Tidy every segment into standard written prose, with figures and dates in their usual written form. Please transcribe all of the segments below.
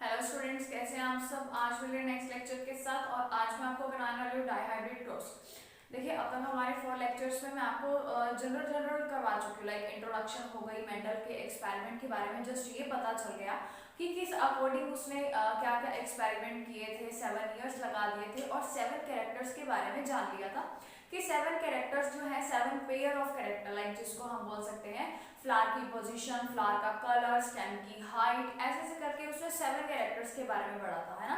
Hello students, कैसे हैं आप सब। आज मिले नेक्स्ट लेक्चर के साथ और आज मैं आपको बनाने वाली हूँ डाइहाइब्रिड क्रॉस। देखिए, अब तक हमारे 4 लेक्चर्स में मैं आपको जनरल करवा चुकी हूँ, लाइक इंट्रोडक्शन हो गई, मेंडल के एक्सपेरिमेंट के बारे में जस्ट ये पता चल गया कि किस अकॉर्डिंग उसने क्या क्या एक्सपेरिमेंट किए थे, 7 ईयर्स लगा दिए थे और 7 कैरेक्टर्स के बारे में जान लिया था कि 7 कैरेक्टर्स जो है 7 पेयर ऑफ कैरेक्टर, लाइक जिसको हम बोल सकते हैं फ्लावर की पोजीशन, फ्लावर का कलर, स्टेम की हाइट, ऐसे ऐसे करके उसने 7 कैरेक्टर्स के बारे में पढ़ा था, है ना।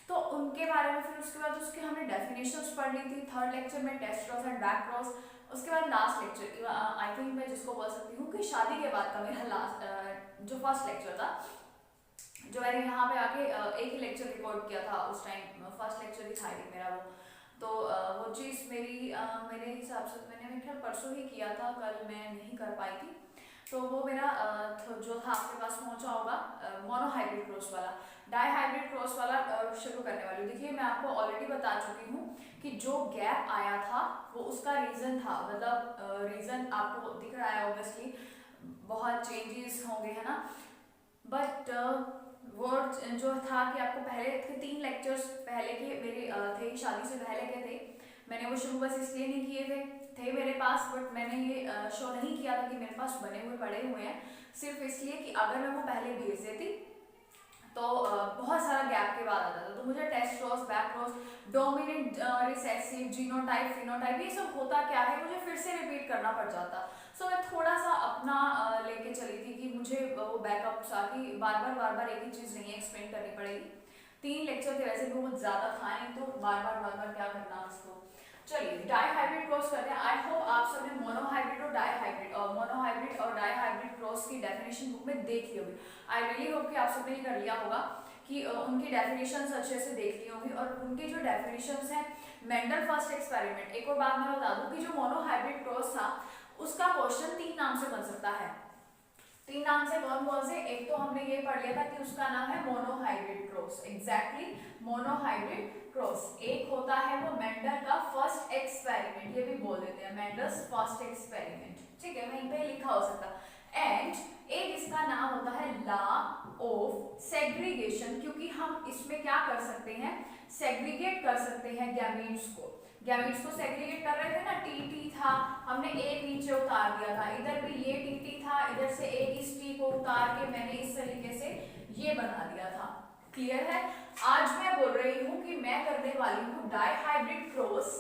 तो उनके बारे में फिर उसके बाद उसके हमने डेफिनेशंस पढ़ ली थी थर्ड लेक्चर में, test cross and back cross. उसके बाद लास्ट लेक्चर आई थिंक मैं जिसको बोल सकती हूँ कि शादी के बाद का मेरा लास्ट जो फर्स्ट लेक्चर था, जो मैंने यहाँ पे आके एक ही लेक्चर रिकॉर्ड किया था, उस टाइम फर्स्ट लेक्चर ही था मेरा वो। तो वो चीज़ मेरे हिसाब से मैंने मेरे ख्याल परसों ही किया था, कल मैं नहीं कर पाई थी। तो वो मेरा जो था आपके पास पहुंचा होगा, मोनोहाइब्रिड क्रॉस वाला। डाइहाइब्रिड क्रॉस वाला शुरू करने वाली हूँ। देखिए, मैं आपको ऑलरेडी बता चुकी हूँ कि जो गैप आया था वो उसका रीज़न था, मतलब रीज़न आपको दिख रहा है ऑब्वियसली, बहुत चेंजेस होंगे, है ना। बट वर्ड जो था कि आपको पहले के 3 लेक्चर्स पहले के मेरे थे, शादी से पहले के थे, मैंने वो शुरू बस इसलिए नहीं किए थे मेरे पास, बट मैंने ये शो नहीं किया था कि मेरे पास बने हुए पड़े हुए हैं, सिर्फ इसलिए कि अगर मैं वो पहले भेज देती तो बहुत सारा गैप के बाद आता था, तो मुझे test cross, back cross, dominant, recessive, genotype, phenotype, ये सब होता क्या है मुझे फिर से रिपीट करना पड़ जाता। सो मैं थोड़ा सा अपना लेके चली थी कि मुझे वो बैकअप सा कि बार बार एक ही चीज़ नहीं एक्सप्लेन करनी पड़ेगी। 3 लेक्चर थे, वैसे भी बहुत ज़्यादा था नहीं, तो बार बार क्या करना उसको। चलिए, डाइहाइब्रिड क्रॉस करते हैं। आई होप आप सबने मोनोहाइब्रिड और डाइहाइब्रिड क्रॉस की डेफिनेशन बुक में देख ली होगी। आई रियली होप कि आप सबने ये कर लिया होगा कि उनकी डेफिनेशंस अच्छे से देख ली होगी, और उनकी जो डेफिनेशंस हैं मेंडल फर्स्ट एक्सपेरिमेंट। एक और बात मैं बता दूं कि जो मोनोहाइब्रिड क्रॉस था उसका क्वेश्चन 3 नाम से बन सकता है। 3 नाम से कौन कौन से? एक तो हमने ये पढ़ लिया था कि उसका नाम है monohybrid cross, exactly monohybrid cross. एक होता है वो मेंडल का फर्स्ट एक्सपेरिमेंट, ये भी बोल देते हैं मेंडल्स फर्स्ट एक्सपेरिमेंट, ठीक है, वहीं पे लिखा हो सकता। एंड एक इसका नाम होता है लॉ ऑफ सेग्रीगेशन, क्योंकि हम इसमें क्या कर सकते हैं, सेग्रीगेट कर सकते हैं गैमीट्स को। गैमीट्स को सेग्रीगेट कर रहे थे ना, टी था, हमने एक नीचे उतार दिया था, इधर भी ये टी था, इधर से एक इस टी को उतार के मैंने इस तरीके से ये बना दिया था। क्लियर है? आज मैं बोल रही हूं कि मैं करने वाली हूं dihybrid cross,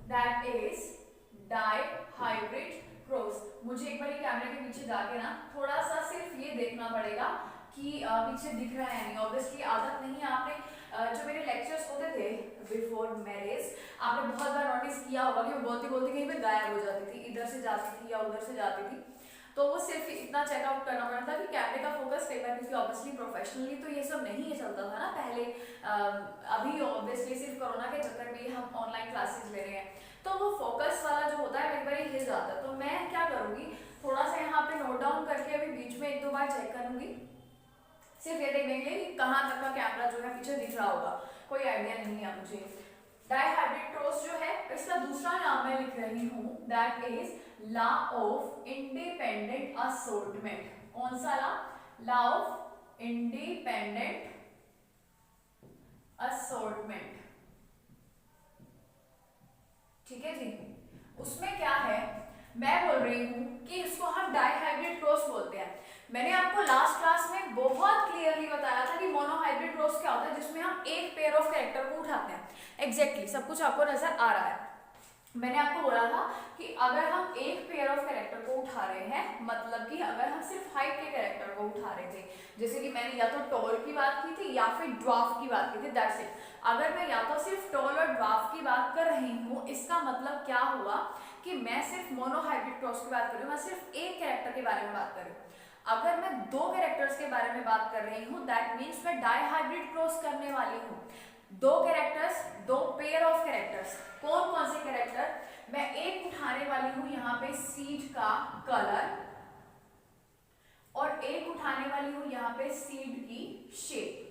that is dihybrid cross. मुझे एक बार कैमरे के पीछे जाके ना थोड़ा सा सिर्फ ये देखना पड़ेगा कि पीछे दिख रहा है नहीं। ऑब्वियसली आदत नहीं है, आपने जो मेरे लेक्चर्स होते थे बिफोर मैरिज, आपने बहुत बार नोटिस किया होगा कि मैं बोलती बोलती कहीं पे गायब हो जाती थी, इधर से जाती थी या उधर से जाती थी। तो वो सिर्फ इतना चेकआउट करना पड़ता था कि कैमरे का फोकस कई बार, क्योंकि ऑब्वियसली प्रोफेशनली तो ये सब नहीं चलता था ना पहले। अभी ऑब्वियसली सिर्फ कोरोना के चक्कर में हम ऑनलाइन क्लासेस ले रहे हैं, तो वो फोकस वाला जो होता है एक बार हिल जाता है। तो मैं क्या करूंगी, थोड़ा सा यहाँ पे नोट डाउन करके अभी बीच में 1-2 बार चेक करूंगी, सिर्फ ये देखने के लिए कि कहाँ तक का कैमरा जो है पीछे दिख रहा होगा, कोई आइडिया नहीं है मुझे। डाइहाइब्रिड क्रॉस जो है इसका दूसरा नाम मैं लिख रही हूँ, that is law of independent assortment. कौन सा law? Law of independent assortment, ठीक है जी। उसमें क्या है, मैं बोल रही हूँ कि इसको हम डाइहाइब्रिड क्रॉस बोलते हैं। मैंने आपको लास्ट क्लास में बहुत क्लियरली बताया था कि मोनोहाइब्रिड क्रॉस क्या होता है, जिसमें हम एक पेयर ऑफ कैरेक्टर को उठाते हैं। एग्जैक्टली सब कुछ आपको नजर आ रहा है। मैंने आपको बोला था कि अगर हम एक पेयर ऑफ कैरेक्टर को उठा रहे हैं, मतलब कि अगर हम सिर्फ हाइट के कैरेक्टर को उठा रहे थे, जैसे कि मैंने या तो टॉल की बात की थी या फिर ड्वार्फ की बात की थी, दैट्स इट। अगर मैं या तो सिर्फ टॉल और ड्वार्फ की बात कर रही हूँ, इसका मतलब क्या हुआ कि मैं सिर्फ मोनोहाइब्रिड क्रॉस की बात कर रही हूँ, मैं सिर्फ एक कैरेक्टर के बारे में बात कर रही हूँ। अगर मैं 2 कैरेक्टर्स के बारे में बात कर रही हूँ, दैट मीन्स मैं डाइहाइब्रिड क्रॉस करने वाली हूँ। 2 कैरेक्टर्स, 2 पेयर ऑफ कैरेक्टर्स। कौन कौन से कैरेक्टर? मैं एक उठाने वाली हूं यहाँ पे सीड का कलर, और एक उठाने वाली हूं यहाँ पे सीड की शेप,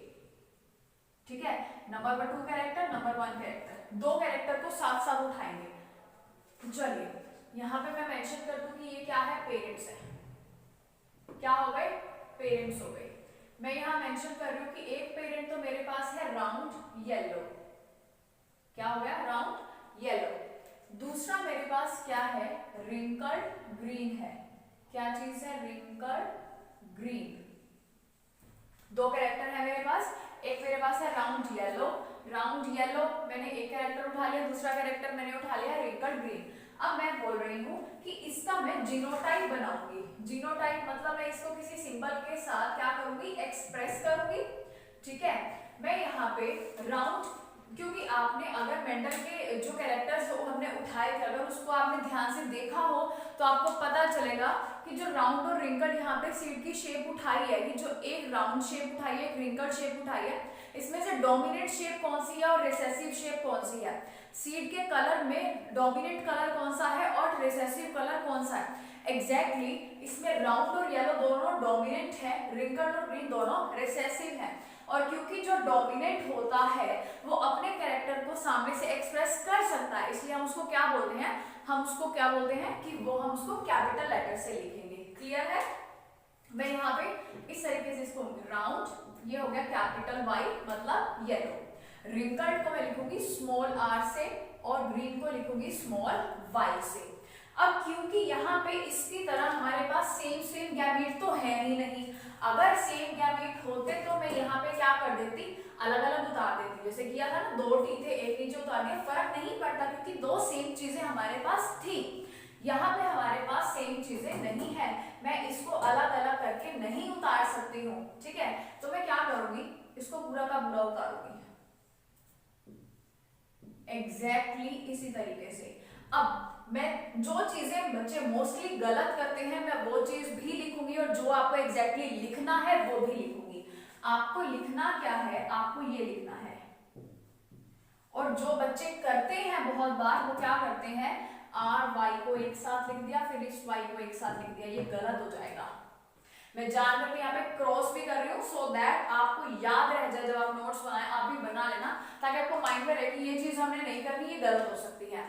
ठीक है। Number 2 character, number 1 character, 2 character को साथ साथ उठाएंगे। चलिए, यहाँ पे मैं मेंशन कर दूं कि ये क्या है, पेरेंट्स है। क्या हो गए? पेरेंट्स हो गए। मैं यहाँ मेंशन कर रही हूँ कि एक पेरेंट तो मेरे पास है राउंड येलो, क्या हो गया, राउंड येलो। दूसरा मेरे पास क्या है, रिंकल्ड ग्रीन है। क्या चीज है, रिंकल्ड ग्रीन। दो कैरेक्टर है मेरे पास, एक मेरे पास है राउंड येलो। राउंड येलो मैंने एक कैरेक्टर उठा लिया, दूसरा कैरेक्टर मैंने उठा लिया रिंकल्ड ग्रीन। अब मैं बोल रही हूँ कि इसका मैं जीनोटाइप बनाऊंगी। जीनोटाइप मतलब मैं इसको किसी सिंबल के साथ क्या करूंगी, एक्सप्रेस करूंगी। ठीक है, मैं यहाँ पे राउंड, क्योंकि आपने अगर मेंडल के जो कैरेक्टर्स हमने उठाए थे अगर उसको आपने ध्यान से देखा हो तो आपको पता चलेगा कि जो राउंड और रिंकल यहाँ पे सीड की शेप उठाई है, कि जो एक राउंड शेप उठाई है, एक रिंकल शेप उठाई है, इसमें से डोमिनेंट शेप कौन सी है और रिसेसिव शेप कौन सी है। सीड के कलर में डोमिनेंट कलर कौन सा है और रिसेसिव कलर कौन सा है। एग्जैक्टली इसमें राउंड और येलो दोनों डोमिनेंट है, रिंकल और ग्रीन दोनों रिसेसिव है। और क्योंकि जो डोमिनेंट होता है वो अपने कैरेक्टर को सामने से एक्सप्रेस कर सकता है, इसलिए हम उसको क्या बोलते हैं, हम उसको क्या बोलते हैं कि वो हम उसको कैपिटल लेटर से लिखेंगे। क्लियर है। मैं यहाँ पे इस तरीके से इसको राउंड, ये हो गया कैपिटल वाई मतलब येलो। रिंकल्ड को मैं लिखूंगी स्मॉल आर से और ग्रीन को लिखूंगी स्मॉल वाई से। अब क्योंकि यहाँ पे इसकी तरह हमारे पास सेम गैमेट तो है ही नहीं, अगर सेम गैमेट होते तो मैं यहाँ पे क्या कर देती, अलग अलग उतार देती, जैसे किया था ना, दो टी थे एक नीचे उतार दिया, फर्क नहीं पड़ता क्योंकि दो सेम चीजें हमारे पास थी। यहाँ पे हमारे पास सेम चीजें नहीं है, मैं इसको अलग अलग करके नहीं उतार सकती हूँ। ठीक है, तो मैं क्या करूंगी, इसको पूरा का पूरा उतारूंगी एग्जैक्टली इसी तरीके से। अब मैं जो चीजें बच्चे मोस्टली गलत करते हैं मैं वो चीज भी लिखूंगी और जो आपको एग्जैक्टली लिखना है वो भी लिखूंगी। आपको लिखना क्या है, आपको ये लिखना है। और जो बच्चे करते हैं बहुत बार वो क्या करते हैं, आर वाई को एक साथ लिख दिया फिर इस वाई को एक साथ लिख दिया, ये गलत हो जाएगा। मैं जानकर यहाँ पे क्रॉस भी कर रही हूँ सो दैट आपको याद रह जाए, जब आप नोट्स बनाए आप भी बना लेना ताकि आपको माइंड में रहे कि ये चीज हमने नहीं करनी, ये गलत हो सकती है।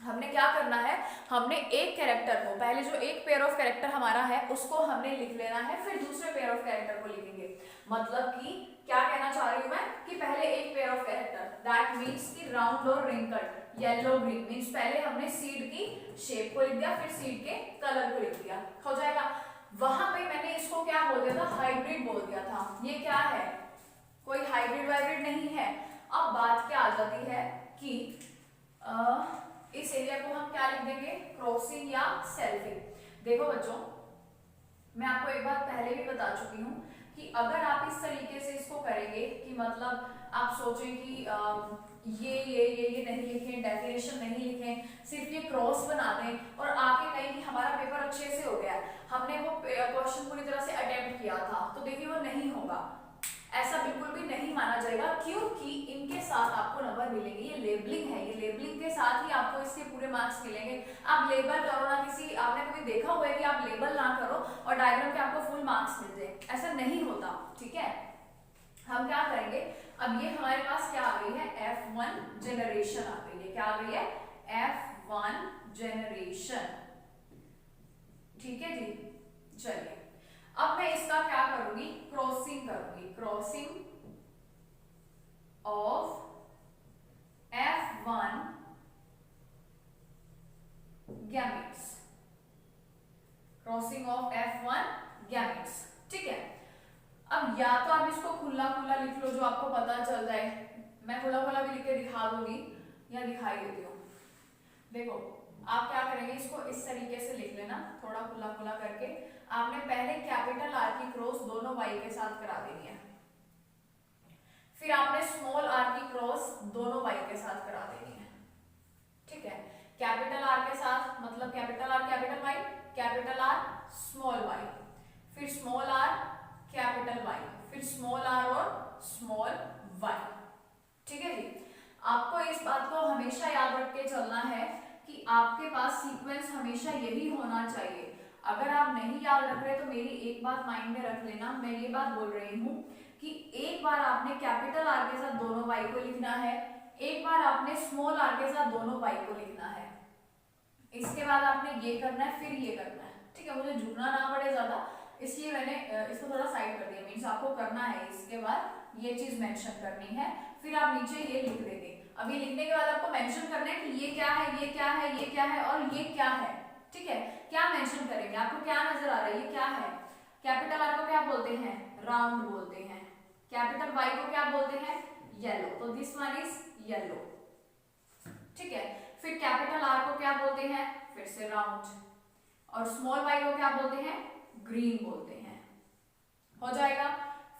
हमने क्या करना है, हमने एक कैरेक्टर को, पहले जो एक पेयर ऑफ कैरेक्टर हमारा है उसको हमने लिख लेना है, फिर दूसरे पेयर ऑफ कैरेक्टर को लिखेंगे। मतलब कि क्या कहना चाह रही हूं मैं कि पहले एक pair of character, that means कि राउंड और रिंकल्ड येलो ग्रीन, मीन्स पहले हमने सीड की शेप को लिख दिया फिर सीड के कलर को लिख दिया, हो जाएगा। वहां पे मैंने इसको क्या बोल दिया था, हाइब्रिड बोल दिया था। ये क्या है, कोई हाइब्रिड वाइब्रिड नहीं है। अब बात क्या आ जाती है कि इस एरिया को हम क्या लिख देंगे, क्रॉसिंग या सेल्फिंग। देखो बच्चों, मैं आपको एक बात पहले भी बता चुकी हूँ कि अगर आप इस तरीके से इसको करेंगे कि मतलब आप सोचें कि ये नहीं लिखें, डेफिनेशन नहीं लिखें, सिर्फ ये क्रॉस बना दें और आके कहें कि हमारा पेपर अच्छे से हो गया, हमने वो क्वेश्चन पूरी तरह से अटेम्प्ट किया था, तो देखिए वो नहीं होगा। ऐसा बिल्कुल भी नहीं माना जाएगा क्योंकि इनके साथ आपको नंबर मिलेंगे। ये लेबलिंग है, ये लेबलिंग के साथ ही आपको इसके पूरे मार्क्स मिलेंगे। आप लेबल करो ना, किसी आपने कभी देखा हुआ है कि आप लेबल ना करो और डायग्राम के आपको फुल मार्क्स मिल जाए, ऐसा नहीं होता। ठीक है, हम क्या करेंगे, अब ये हमारे पास क्या आ गई है, F1 जनरेशन आ गई है। क्या आ गई है, F1 जनरेशन। ठीक है जी, चलिए अब मैं इसका क्या करूंगी, क्रॉसिंग करूंगी, crossing of F1 gametes, crossing of F1 gametes. ठीक है, अब या तो आप इसको खुला खुला लिख लो जो आपको पता चल जाए, मैं खुला खुला भी लिख के दिखा दूंगी या दिखाई देती हूँ। देखो आप क्या करेंगे, इसको इस तरीके से लिख लेना, थोड़ा खुला खुला करके। आपने पहले कैपिटल आर की क्रॉस दोनों वाई के साथ करा देनी है, फिर आपने स्मॉल आर की क्रॉस दोनों वाई के साथ करा देनी है। ठीक है, कैपिटल आर के साथ मतलब capital R capital Y, capital R small Y, फिर स्मॉल आर कैपिटल वाई, फिर स्मॉल आर और स्मॉल वाई। ठीक है जी, आपको इस बात को हमेशा याद रख के चलना है कि आपके पास सीक्वेंस हमेशा यही होना चाहिए। अगर आप नहीं याद रख रहे तो मेरी एक बात माइंड में रख लेना, मैं ये बात बोल रही हूँ कि एक बार आपने कैपिटल आर के साथ दोनों वाई को लिखना है, एक बार आपने स्मॉल आर के साथ दोनों वाई को लिखना है, इसके बाद आपने ये करना है फिर ये करना है। ठीक है, मुझे झुकना ना पड़े ज्यादा इसलिए मैंने इसको थोड़ा साइड कर दिया। मीन्स आपको करना है इसके बाद ये चीज मेंशन करनी है, फिर आप नीचे ये लिख देंगे। अब ये लिखने के बाद आपको मेंशन करना है कि ये क्या है, ये क्या है, ये क्या है और ये क्या है। ठीक है, क्या मेंशन करेंगे, आपको क्या नजर आ रहा है, ये क्या है। कैपिटल आर को क्या बोलते हैं, राउंड बोलते हैं। कैपिटल वाई को क्या बोलते हैं, येलो। तो दिस वन इज येलो। ठीक है, फिर कैपिटल आर को क्या बोलते हैं, फिर से राउंड। और स्मॉल वाई को क्या बोलते हैं, ग्रीन बोलते हैं। हो जाएगा।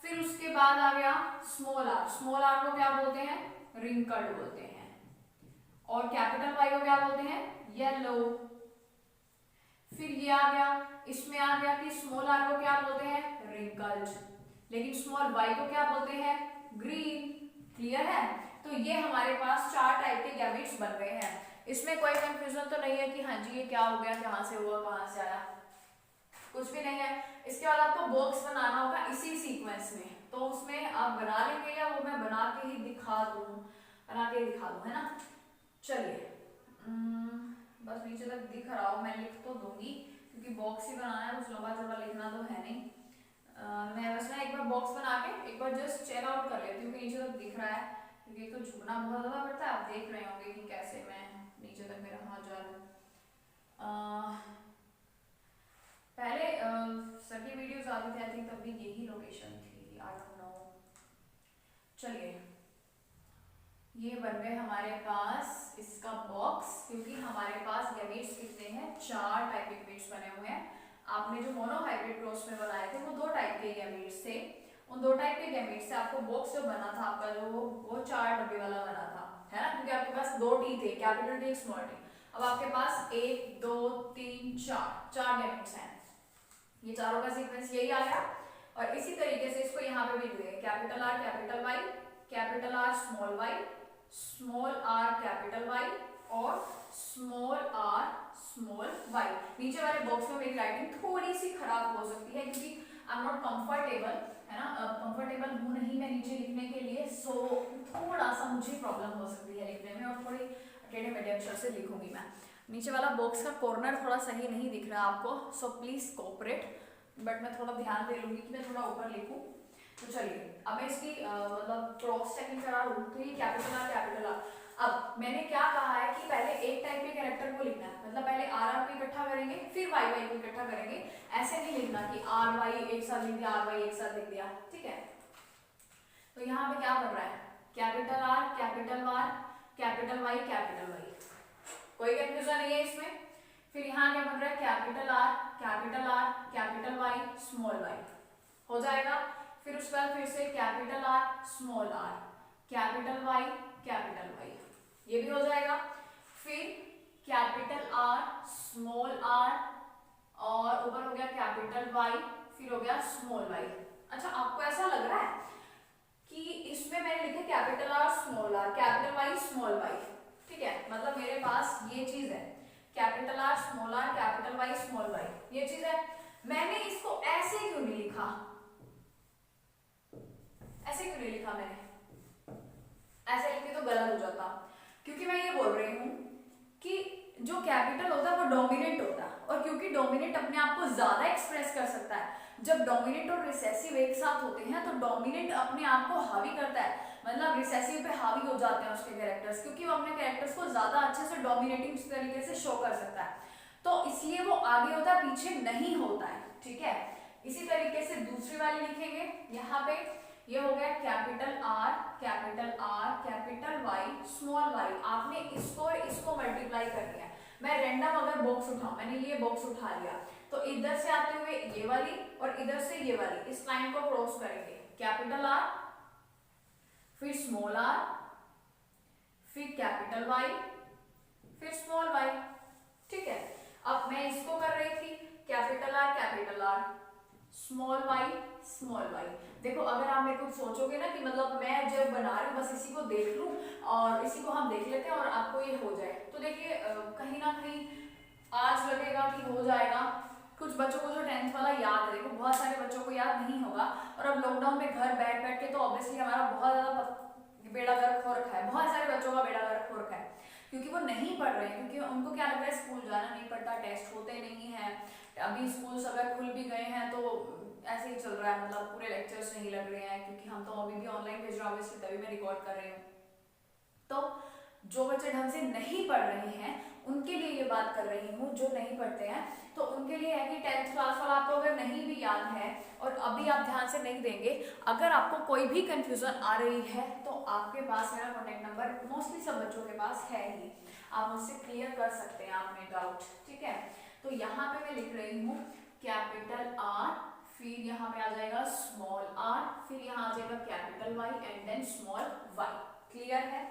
फिर उसके बाद आ गया स्मॉल आर। स्मॉल आर को क्या बोलते हैं, रिंकल्ड बोलते हैं। और कैपिटल वाई को क्या बोलते हैं, येलो। फिर ये आ गया, इसमें आ गया कि स्मॉल आर को क्या बोलते हैं, रिंकल्ड, लेकिन स्मॉल वाई को क्या बोलते हैं, ग्रीन। क्लियर है। तो ये हमारे पास 4 टाइप के गैमेट्स बन गए हैं। इसमें कोई कंफ्यूजन तो नहीं है कि हाँ जी ये क्या हो गया, कहां से हुआ, कहां से आया, कुछ भी नहीं है। इसके बाद आपको बॉक्स बनाना होगा इसी सीक्वेंस में, तो उसमें आप बना लेंगे या वो मैं बना के ही दिखा दूं, बना के दिखा दूं, है ना। चलिए बस नीचे तक दिख रहा हो, मैं लिख तो दूंगी क्योंकि बॉक्स ही बनाना है, कुछ लंबा चौड़ा लिखना तो है नहीं। मैं बस ना एक बार बॉक्स बना के एक बार जस्ट चेक आउट कर लेती हूँ कि नीचे तक दिख रहा है, क्योंकि एक तो झुकना बहुत ज्यादा पड़ता है। आप देख रहे होंगे कि कैसे मैं नीचे तक मेरा हाथ जा रहा है। पहले सर की वीडियोस आती थी, आई थिंक तब भी यही लोकेशन थी, आई डोंट नो। चलिए ये बन गए हमारे पास इसका बॉक्स, क्योंकि हमारे पास गैमेट्स कितने हैं, 4 टाइप के गैमेट्स बने हुए हैं। आपने जो मोनो हाइब्रिड क्रॉस में बनाए थे वो 2 टाइप के गैमेट्स थे। उन 2 टाइप के गैमेट्स से आपको बॉक्स जो बना था आपका, जो वो 4 डब्बे वाला बना था, है ना, क्योंकि आपके पास 2 टी थे, कैपिटल टी, स्मॉल टी। अब आपके पास 1 2 3 4 गैमेट्स हैं। ये चारों का सीक्वेंस यही आ गया। और इसी तरीके से इसको यहाँ पे भी लिख देंगे, capital R capital Y, capital R small Y, small R capital Y और स्मॉल आर स्मॉल वाई। नीचे वाले बॉक्स में मेरी राइटिंग थोड़ी सी खराब हो सकती है क्योंकि आई एम नॉट कंफर्टेबल, है ना, कंफर्टेबल हूँ नहीं मैं नीचे लिखने के लिए, सो थोड़ा सा मुझे प्रॉब्लम हो सकती है लिखने में, और थोड़ी टेढ़े मेढ़े अक्षर से लिखूंगी मैं। नीचे वाला बॉक्स का कॉर्नर थोड़ा सही नहीं दिख रहा आपको, सो प्लीज कोऑपरेट, बट मैं थोड़ा ध्यान दे लूंगी कि मैं थोड़ा ऊपर लिखूं। तो चलिए अब मैं इसकी मतलब क्रॉस चेकिंग करा लूं, तो ये कैपिटल आर कैपिटल आर। अब मैंने क्या कहा है कि पहले एक टाइप के कैरेक्टर को लिखना है, मतलब पहले आर आर को इकट्ठा करेंगे फिर वाई वाई को इकट्ठा करेंगे। ऐसे नहीं लिखना कि आर वाई एक साथ लिख दिया, आर वाई एक साथ लिख दिया, ठीक है। तो यहाँ पे क्या बन रहा है, कैपिटल आर कैपिटल वार कैपिटल वाई कैपिटल वाई, कोई कंफ्यूजन नहीं है इसमें। फिर यहाँ क्या बन रहा है, capital R capital Y small Y, हो जाएगा। फिर उसके बाद फिर से capital R small R capital Y, ये भी हो जाएगा। फिर कैपिटल आर स्मॉल आर और ऊपर हो गया कैपिटल वाई, फिर हो गया स्मॉल वाई। अच्छा आपको ऐसा लग रहा है कि इसमें मैंने लिखा capital R small R capital Y small Y, ठीक है, मतलब मेरे पास ये चीज है, capital R small R capital Y small Y, ये चीज है। मैंने इसको ऐसे क्यों नहीं लिखा, ऐसे क्यों नहीं लिखा मैंने, ऐसे लिखे तो गलत हो जाता, क्योंकि मैं ये बोल रही हूं कि जो कैपिटल होता है वो डोमिनेंट होता है, और क्योंकि डोमिनेंट अपने आप को ज्यादा एक्सप्रेस कर सकता है, जब डोमिनेंट और रिसेसिव एक साथ होते हैं तो डोमिनेंट अपने आप को हावी करता है, मतलब रिसेसिव पे हावी हो जाते हैं उसके कैरेक्टर्स, क्योंकि वो अपने कैरेक्टर्स को ज्यादा अच्छे से डोमिनेटिंग तरीके से शो कर सकता है, तो इसलिए वो आगे होता है पीछे नहीं होता है, ठीक है। इसी तरीके से दूसरी वाली लिखेंगे, यहाँ पे ये हो गया capital R capital Y small Y, आपने इसको और इसको मल्टीप्लाई कर दिया। मैं रैंडम अगर बॉक्स उठाऊं, मैंने ये बॉक्स उठा लिया, तो इधर से आते हुए ये वाली और इधर से ये वाली, इस लाइन को क्रॉस करेंगे, कैपिटल आर फिर स्मॉल आर फिर कैपिटल वाई फिर स्मॉल वाई, ठीक है। अब मैं इसको कर रही थी कैपिटल आर स्मॉल वाई। देखो अगर आप मेरे को सोचोगे ना कि मतलब मैं जब बना रही हूँ बस इसी को देख लूं और इसी को हम देख लेते हैं और आपको ये हो जाए, तो देखिए कहीं ना कहीं आज लगेगा कि हो जाएगा। कुछ बच्चों को जो 10th वाला याद है, देखो बहुत सारे बच्चों को याद नहीं होगा, और अब लॉकडाउन में घर बैठ बैठ के तो ऑब्वियसली हमारा बहुत ज्यादा बेड़ा गर्क हो रखा है, बहुत सारे बच्चों का बेड़ा गर्क हो रखा है। क्योंकि वो नहीं पढ़ रहे हैं, क्योंकि उनको क्या लग रहा है स्कूल जाना नहीं पड़ता, टेस्ट होते नहीं हैं, अभी स्कूल अगर खुल भी गए हैं तो ऐसे ही चल रहा है, मतलब पूरे लेक्चर्स नहीं लग रहे हैं, क्योंकि हम तो अभी भी ऑनलाइन भेज रहे हैं ऑब्वियसली, तभी मैं रिकॉर्ड कर रही हूँ। तो जो बच्चे ढंग से नहीं पढ़ रहे हैं उनके लिए ये बात कर रही हूँ, जो नहीं पढ़ते हैं तो उनके लिए है कि 10th क्लास वाला आपको अगर नहीं भी याद है और अभी आप ध्यान से नहीं देंगे, अगर आपको कोई भी कंफ्यूजन आ रही है तो आपके पास मेरा कॉन्टेक्ट नंबर मोस्टली सब बच्चों के पास है ही, आप मुझसे क्लियर कर सकते हैं अपने डाउट, ठीक है। तो यहाँ पे मैं लिख रही हूँ कैपिटल आर, फिर यहाँ पे आ जाएगा स्मॉल आर, फिर यहाँ आ जाएगा capital Y and then small Y, clear है।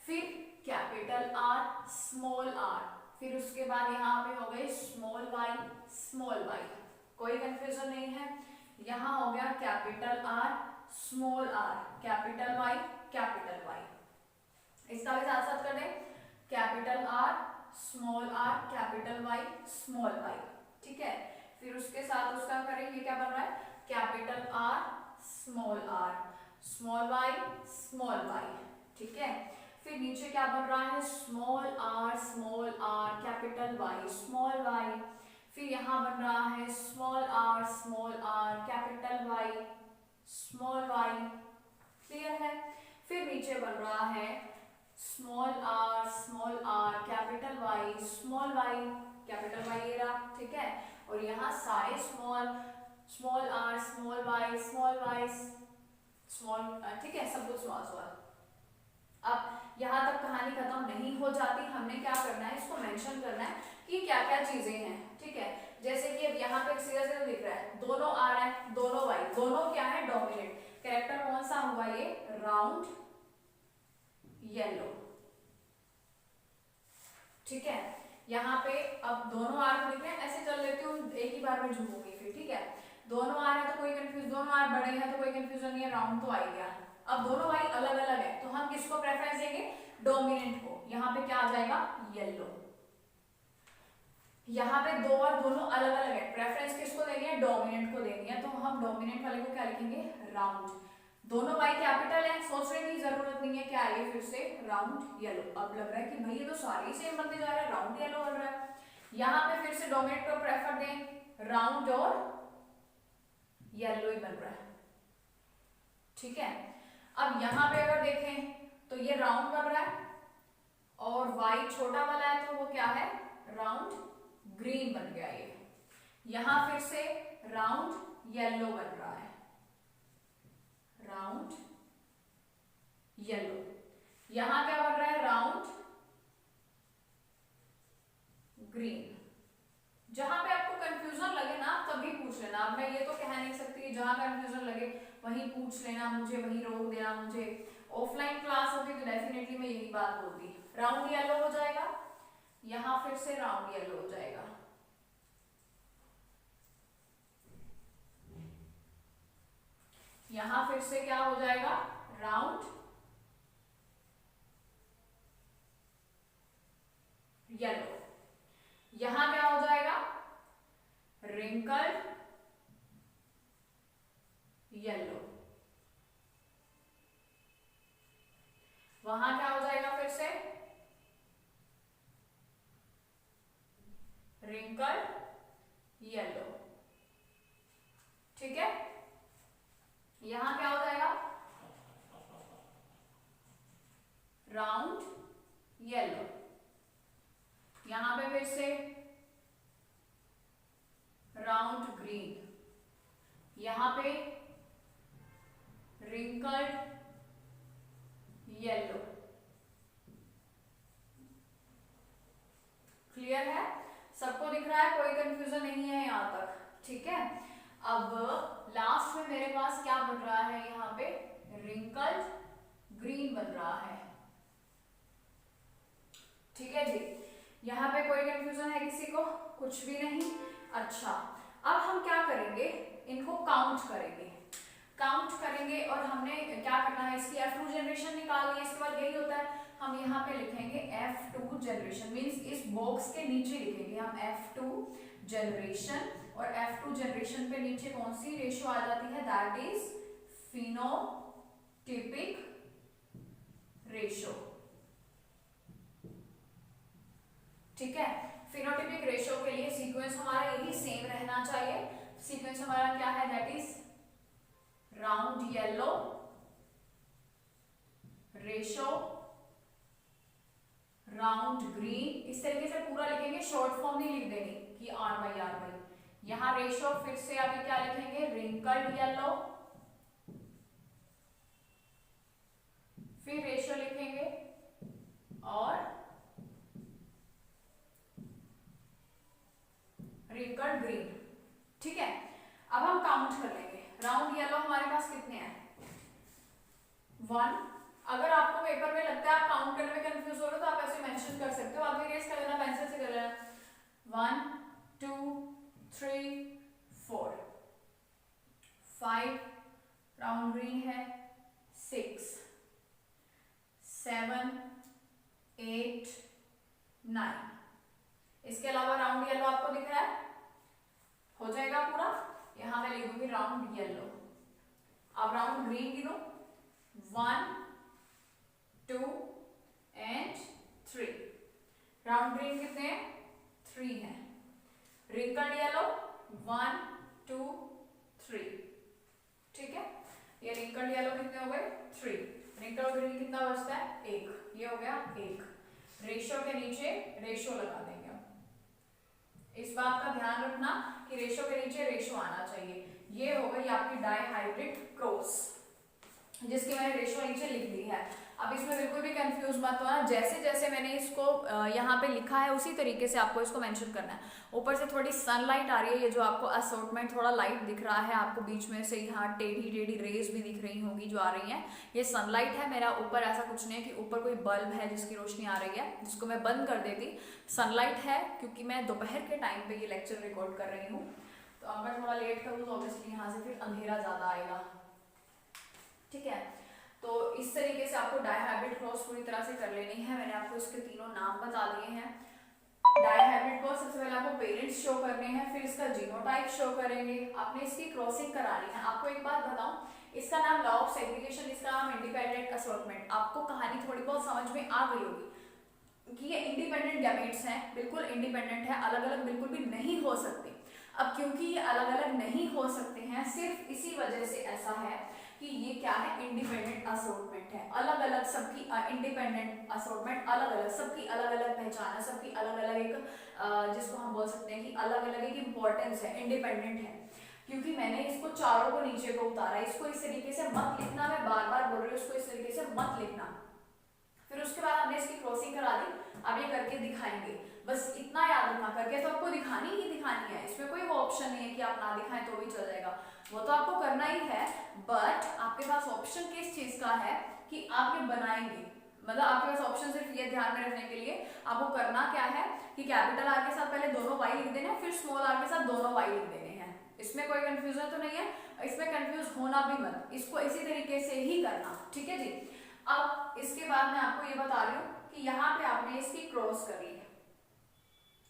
फिर कैपिटल आर स्मॉल आर, फिर उसके बाद यहाँ पे हो गए स्मॉल वाई, कोई कंफ्यूजन नहीं है। यहाँ हो गया capital R small R capital Y, इसका भी साथ साथ कर दें, capital R capital Y small Y, ठीक है। फिर उसके साथ उसका करेंगे, क्या बन रहा है कैपिटल आर स्मॉल वाई, ठीक है। फिर नीचे क्या बन रहा है small R capital Y small Y, फिर यहाँ बन रहा है small R capital Y small Y, clear है। फिर नीचे बन रहा है small R capital Y small Y, capital Y ये रहा, ठीक है। और यहाँ सारे small R small Y small, ठीक है, सब कुछ स्मॉल। अब यहाँ तक कहानी खत्म नहीं हो जाती, हमने क्या करना है इसको मेंशन करना है कि क्या क्या चीजें हैं, ठीक है। जैसे कि अब यहाँ पे सीधा सीधा दिख रहा है दोनों आर है दोनों वाई, दोनों क्या है डोमिनेंट, कैरेक्टर कौन सा हुआ ये राउंड येलो, ठीक है। यहाँ पे अब दोनों आर को दिख रहे हैं, ऐसे चल लेती हूँ एक ही बार में झूमूंगी फिर, ठीक है। दोनों आर है तो कोई कंफ्यूज, दोनों आर बड़े हैं तो कोई कंफ्यूजन नहीं है, राउंड तो आ ही गया। अब दोनों वाई अलग अलग है तो हम किसको प्रेफरेंस देंगे डोमिनेंट को, यहाँ पे क्या आ जाएगा येलो। यहाँ पे दो और दोनों अलग अलग है, प्रेफरेंस किसको देनी है डोमिनेंट को देनी है, तो हम डोमिनेंट वाले को क्या लिखेंगे राउंड। दोनों वाई कैपिटल है, सोचने की जरूरत नहीं है, क्या आएगी फिर से राउंड येलो। अब लग रहा है कि भाई ये तो सारे ही सेम बनते जा रहे हैं, राउंड येलो बन रहा है। यहाँ पे फिर से डोमिनेंट को प्रेफर दें, राउंड और येलो ही बन रहा है, ठीक है। अब यहाँ पे अगर देखें तो ये राउंड बन रहा है और वाई छोटा वाला है तो वो क्या है राउंड ग्रीन बन गया ये। यहाँ फिर से राउंड येलो बन रहा है, राउंड येलो। यहाँ क्या बन रहा है राउंड ग्रीन। जहां पे आपको कंफ्यूजन लगे ना आप तभी पूछ लेना, अब मैं ये तो कह नहीं सकती जहां कंफ्यूजन लगे वहीं पूछ लेना मुझे, वहीं रोक देना मुझे। ऑफलाइन क्लास होती तो डेफिनेटली मैं यही बात बोलती, राउंड येलो हो जाएगा, यहाँ फिर से राउंड येलो हो जाएगा, यहाँ फिर से क्या हो जाएगा राउंड येलो। यहाँ क्या हो जाएगा रिंकल्ड येलो, वहां क्या हो जाएगा फिर से रिंकल्ड येलो, ठीक है। यहां क्या हो जाएगा राउंड येलो, यहां पे फिर से राउंड ग्रीन, यहां पे रिंकल्ड येलो, क्लियर है सबको दिख रहा है, कोई कंफ्यूजन नहीं है यहाँ तक, ठीक है। अब लास्ट में मेरे पास क्या बन रहा है यहाँ पे रिंकल्ड ग्रीन बन रहा है, ठीक है जी। यहाँ पे कोई कंफ्यूजन है किसी को कुछ भी नहीं। अच्छा अब हम क्या करेंगे इनको काउंट करेंगे और हमने क्या करना है इसकी F2 जनरेशन निकालनी है। इसके बाद यही होता है हम यहाँ पे लिखेंगे F2 जनरेशन, मींस इस बॉक्स के नीचे लिखेंगे हम F2 जनरेशन, और F2 जनरेशन पे नीचे कौन सी रेशियो आ जाती है दैट इज फिनोटिपिक रेशियो, ठीक है। फिनोटिपिक रेशियो के लिए सीक्वेंस हमारा यही सेम रहना चाहिए। सीक्वेंस हमारा क्या है, that is round yellow ratio round green. इस तरीके से पूरा लिखेंगे, शॉर्ट फॉर्म नहीं लिख देंगे कि R/R/। यहां रेशो फिर से आगे क्या लिखेंगे, रिंकल्ड येलो, फिर रेशो लिखेंगे और रिंकल्ड ग्रीन। ठीक है, अब हम काउंट कर लेंगे। राउंड येलो हमारे पास कितने हैं, 1। अगर आपको पेपर में लगता है आप काउंट करने में कंफ्यूज हो रहे हो तो आप ऐसे मेंशन कर सकते हो, आप भी रेस कर लेना, पेंसिल से कर लेना। 1 2 3 4 5, राउंड ग्रीन है 6 7 8 9। इसके अलावा राउंड येलो आपको दिख रहा है, हो जाएगा पूरा। यहां मैं लिख दूंगी राउंड येलो। अब राउंड ग्रीन गिनो, 1 2 एंड 3। राउंड ग्रीन कितने हैं, 3 हैं। Wrinkled yellow 1 2 3। ठीक है, ये रिंकल्ड येलो कितने हो गए, 3। रिंकल्ड ग्रीन कितना बचता है, 1। ये हो गया 1। रेशो के नीचे रेशो लगा देंगे। इस बात का ध्यान रखना कि रेशो के नीचे रेशो आना चाहिए। ये हो गई आपकी डाइहाइब्रिड क्रॉस, जिसकी मैंने रेशो नीचे लिख दी है। अब इसमें बिल्कुल भी कंफ्यूज मत होना, जैसे जैसे मैंने इसको यहाँ पे लिखा है उसी तरीके से आपको इसको मेंशन करना है। ऊपर से थोड़ी सनलाइट आ रही है, ये जो आपको असॉर्टमेंट थोड़ा लाइट दिख रहा है, आपको बीच में से यहाँ टेढ़ी टेढ़ी रेज भी दिख रही होंगी जो आ रही हैं, ये सनलाइट है। मेरा ऊपर ऐसा कुछ नहीं है कि ऊपर कोई बल्ब है जिसकी रोशनी आ रही है, जिसको मैं बंद कर देती। सनलाइट है क्योंकि मैं दोपहर के टाइम पे ये लेक्चर रिकॉर्ड कर रही हूँ, तो अगर थोड़ा लेट करूँ तो ऑब्वियसली यहाँ से फिर अंधेरा ज़्यादा आएगा। ठीक है, तो इस तरीके से आपको डाइहाइब्रिड क्रॉस पूरी तरह से कर लेनी है। मैंने आपको इसके तीनों नाम बता दिए हैं। डाइहाइब्रिड क्रॉस सबसे पहले आपको पेरेंट्स शो करने हैं, फिर इसका जीनोटाइप शो करेंगे, आपने इसकी क्रॉसिंग करानी है। आपको एक बात बताऊं, इसका नाम लॉ ऑफ सेग्रीगेशन, इसका नाम इंडिपेंडेंट असॉर्टमेंट। आपको कहानी थोड़ी बहुत समझ में आ गई होगी कि ये इंडिपेंडेंट गैमेट्स हैं, बिल्कुल इंडिपेंडेंट है, अलग अलग बिल्कुल भी नहीं हो सकते। अब क्योंकि ये अलग अलग नहीं हो सकते हैं, सिर्फ इसी वजह से ऐसा है कि ये क्या है, इंडिपेंडेंट असॉर्टमेंट है। अलग अलग सबकी इंडिपेंडेंट असॉर्टमेंट, अलग अलग सबकी अलग अलग पहचान है, सबकी अलग अलग एक जिसको हम बोल सकते हैं कि अलग अलग एक इंपॉर्टेंस है, इंडिपेंडेंट है। क्योंकि मैंने इसको चारों को नीचे को उतारा, इसको इस तरीके से मत लिखना, मैं बार बार बोल रही हूँ, इसको इस तरीके से मत लिखना। फिर उसके बाद हमने इसकी क्रॉसिंग करा दी, अब ये करके दिखाएंगे। बस इतना याद रखना, करके तो आपको दिखानी ही दिखानी है, इसमें कोई वो ऑप्शन नहीं है कि आप ना दिखाएं तो भी चल जाएगा, वो तो आपको करना ही है। बट आपके पास ऑप्शन किस चीज का है कि आप ये बनाएंगे, मतलब आपके पास ऑप्शन सिर्फ ये ध्यान में रखने के लिए आपको करना क्या है कि कैपिटल आर के साथ पहले दोनों वाई लिख देना, फिर स्मॉल आर के साथ दोनों वाई लिख देने हैं। इसमें कोई कंफ्यूजन तो नहीं है, इसमें कंफ्यूज होना भी मत, इसको इसी तरीके से ही करना। ठीक है जी। अब इसके बाद मैं आपको ये बता रही हूँ कि यहाँ पे आपने इसकी क्रॉस कर ली है,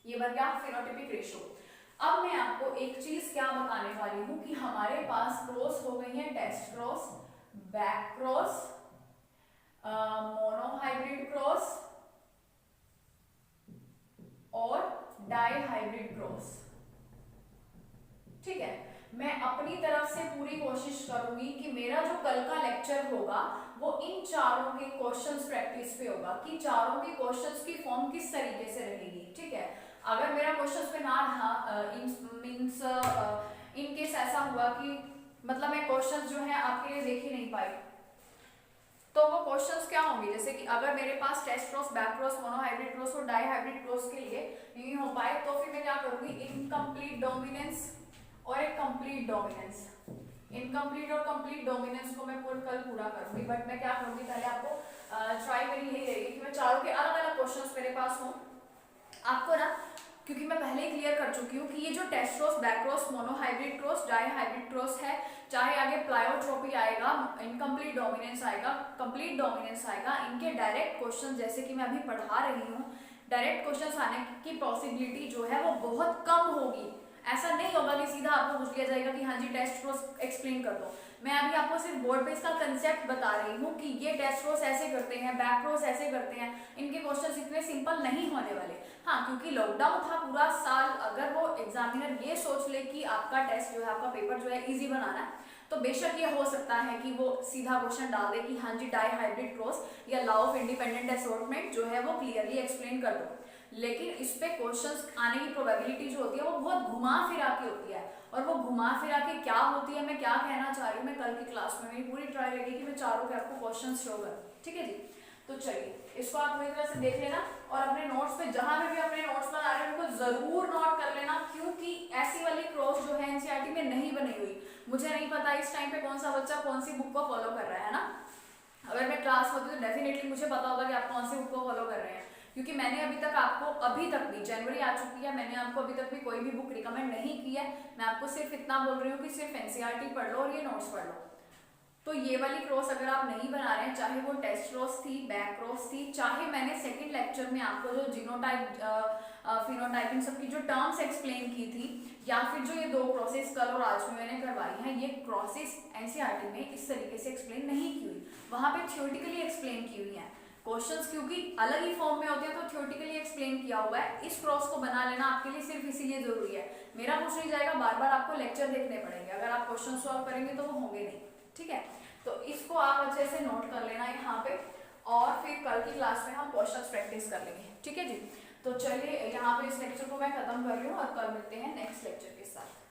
ये बन गया फिनोटिपिक रेशो। अब मैं आपको एक चीज क्या बताने वाली हूँ कि हमारे पास क्रॉस हो गई है test cross, back cross, monohybrid cross और डाइहाइब्रिड क्रॉस। ठीक है, मैं अपनी तरफ से पूरी कोशिश करूंगी कि मेरा जो कल का लेक्चर होगा वो इन चारों के क्वेश्चंस प्रैक्टिस पे होगा कि चारों के क्वेश्चंस की फॉर्म किस तरीके से रहेगी। ठीक है, अगर मेरा क्वेश्चंस पे ना मींस इन केस ऐसा हुआ कि मतलब मैं क्वेश्चंस जो है आपके लिए देख ही नहीं पाई, तो वो क्वेश्चंस क्या होंगे, जैसे कि अगर मेरे पास test cross, back cross, monohybrid cross और डाइहाइब्रिड क्रॉस के लिए नहीं हो पाए तो फिर मैं क्या करूंगी, इनकम्प्लीट डोमिनेंस और एक कंप्लीट डोमिनेंस। इनकम्प्लीट और कंप्लीट डोमिनेंस को मैं कल पूरा करूंगी, बट मैं क्या करूंगी पहले आपको ट्राई मेरी यही रहेगी कि मैं चारों के अलग अलग क्वेश्चंस मेरे पास हों। आपको ना, क्योंकि मैं पहले ही क्लियर कर चुकी हूँ कि ये जो test cross, back cross, monohybrid cross, dihybrid cross है, चाहे आगे प्लायोट्रोपी आएगा, इनकम्प्लीट डोमिनेंस आएगा, कंप्लीट डोमिनेंस आएगा, इनके डायरेक्ट क्वेश्चन जैसे कि मैं अभी पढ़ा रही हूँ, डायरेक्ट क्वेश्चन आने की पॉसिबिलिटी जो है वो बहुत कम होगी। ऐसा नहीं होगा कि सीधा आपको पूछ लिया जाएगा कि हाँ जी टेस्ट क्रॉस एक्सप्लेन कर दो। मैं अभी आपको सिर्फ बोर्ड पे इसका कंसेप्ट बता रही हूँ कि ये टेस्ट क्रॉस ऐसे करते हैं, बैक क्रॉस ऐसे करते हैं, इनके क्वेश्चन इतने सिंपल नहीं होने वाले। हाँ, क्योंकि लॉकडाउन था पूरा साल, अगर वो एग्जामिनर ये सोच ले कि आपका टेस्ट जो है, आपका पेपर जो है इजी बनाना है, तो बेशक ये हो सकता है कि वो सीधा क्वेश्चन डाल दे कि हाँ जी डाइहाइब्रिड क्रॉस या लॉ ऑफ इंडिपेंडेंट असॉर्टमेंट जो है वो क्लियरली एक्सप्लेन कर दो। लेकिन इस पे क्वेश्चंस आने की प्रोबेबिलिटी जो होती है वो बहुत घुमा फिरा के होती है, और वो घुमा फिरा के क्या होती है, मैं क्या कहना चाह रही हूँ, मैं कल की क्लास में मेरी पूरी ट्राई रहेगी कि मैं चारों के आपको क्वेश्चन शो करूँ, ठीक है जी। तो चलिए इसको आप पूरी तरह से देख लेना, और अपने नोट्स पे जहां पे भी अपने नोट्स बना रहे हैं उनको जरूर नोट कर लेना, क्योंकि ऐसी वाली क्रॉस जो है एनसीईआरटी में नहीं बनी हुई। मुझे नहीं पता इस टाइम पे कौन सा बच्चा कौन सी बुक को फॉलो कर रहा है ना, अगर मैं क्लास में होती तो डेफिनेटली मुझे पता होता कि आप कौन सी बुक को फॉलो कर रहे हैं, क्योंकि मैंने अभी तक भी जनवरी आ चुकी है, मैंने आपको अभी तक भी कोई भी बुक रिकमेंड नहीं की है। मैं आपको सिर्फ इतना बोल रही हूँ कि सिर्फ एनसीईआरटी पढ़ लो और ये नोट्स पढ़ लो। तो ये वाली क्रॉस अगर आप नहीं बना रहे हैं, चाहे वो टेस्ट क्रॉस थी, बैक क्रॉस थी, चाहे मैंने सेकंड लेक्चर में आपको जो जीनोटाइप फिनोटाइप इन सब की जो टर्म्स एक्सप्लेन की थी, या फिर जो ये दो क्रॉसेस कल और आज में मैंने करवाई हैं, ये क्रॉसेस एनसीईआरटी में इस तरीके से एक्सप्लेन नहीं की हुई, वहां पे थ्योरेटिकली एक्सप्लेन की हुई है। क्वेश्चंस क्योंकि अलग ही फॉर्म में होते हैं तो थ्योरेटिकली एक्सप्लेन किया हुआ है। इस क्रॉस को बना लेना आपके लिए सिर्फ इसीलिए जरूरी है, मेरा कुछ नहीं जाएगा, बार बार आपको लेक्चर देखने पड़ेंगे, अगर आप क्वेश्चन सॉल्व करेंगे तो वो होंगे नहीं, ठीक है। तो इसको आप अच्छे से नोट कर लेना यहाँ पे, और फिर कल की क्लास में हम क्वेश्चंस प्रैक्टिस कर लेंगे, ठीक है जी। तो चलिए यहाँ पे इस लेक्चर को मैं खत्म कर रही हूँ और कल मिलते हैं नेक्स्ट लेक्चर के साथ।